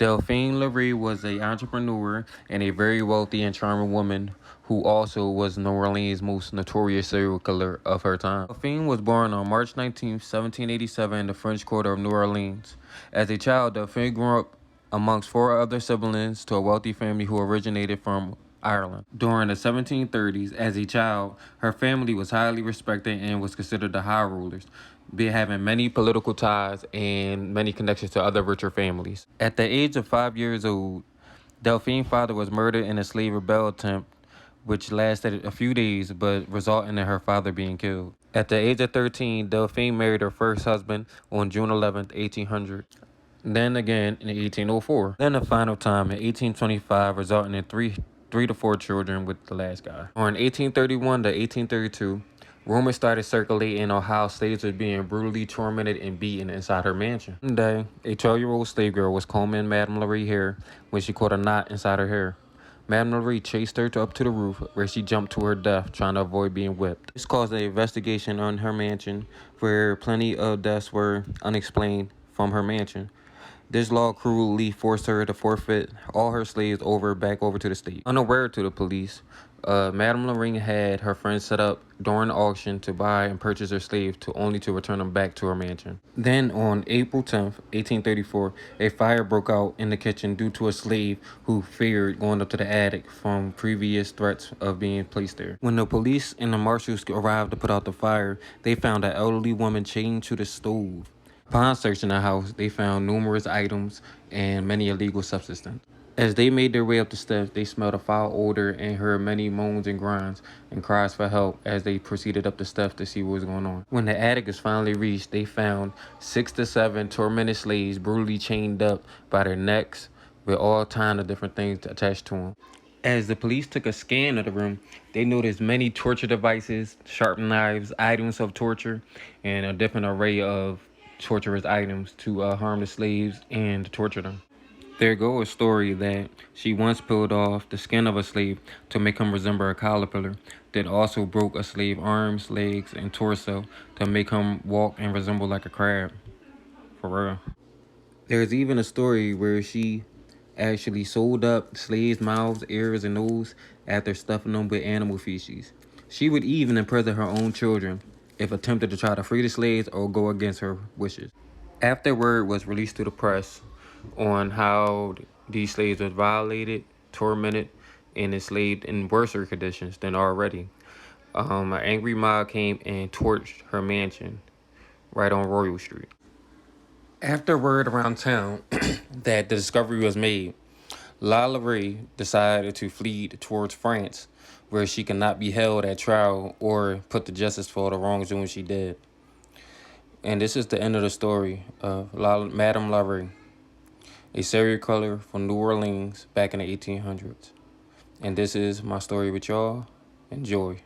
Delphine Lalaurie was an entrepreneur and a very wealthy and charming woman who also was New Orleans' most notorious serial killer of her time. Delphine was born on March 19, 1787 in the French Quarter of New Orleans. As a child, Delphine grew up amongst four other siblings to a wealthy family who originated from Ireland. During the 1730s, as a child, her family was highly respected and was considered the high rulers, having many political ties and many connections to other richer families. At the age of 5 years old, Delphine's father was murdered in a slave rebellion attempt, which lasted a few days but resulted in her father being killed. At the age of 13, Delphine married her first husband on June 11, 1800. Then again in 1804. Then a final time in 1825, resulting in three to four children with the last guy. On 1831 to 1832, rumors started circulating on how slaves were being brutally tormented and beaten inside her mansion. One day, a 12-year-old slave girl was combing Madame Laurie's hair when she caught a knot inside her hair. Madame Lalaurie chased her up to the roof, where she jumped to her death, trying to avoid being whipped. This caused an investigation on her mansion, where plenty of deaths were unexplained from her mansion. This law cruelly forced her to forfeit all her slaves back over to the state. Unaware to the police, Madame Lalaurie had her friends set up during the auction to buy and purchase her slaves only to return them back to her mansion. Then on April 10th, 1834, a fire broke out in the kitchen due to a slave who feared going up to the attic from previous threats of being placed there. When the police and the marshals arrived to put out the fire, they found an elderly woman chained to the stove. Upon searching the house, they found numerous items and many illegal substances. As they made their way up the steps, they smelled a foul odor and heard many moans and groans and cries for help as they proceeded up the steps to see what was going on. When the attic was finally reached, they found 6 to 7 tormented slaves brutally chained up by their necks with all kinds of different things attached to them. As the police took a scan of the room, they noticed many torture devices, sharp knives, items of torture, and a different array of torturous items to harm the slaves and to torture them. There goes a story that she once peeled off the skin of a slave to make him resemble a caterpillar, then also broke a slave's arms, legs, and torso to make him walk and resemble like a crab. For real. There's even a story where she actually sewed up slaves' mouths, ears, and nose after stuffing them with animal feces. She would even imprison her own children if attempted to try to free the slaves or go against her wishes. After word was released to the press on how these slaves were violated, tormented, and enslaved in worse conditions than already, an angry mob came and torched her mansion right on Royal Street. After word around town that the discovery was made, Lalaurie decided to flee towards France, where she could not be held at trial or put to justice for the wrongdoing she did. And this is the end of the story of Madame Lalaurie, a serial killer from New Orleans back in the 1800s. And this is my story with y'all. Enjoy.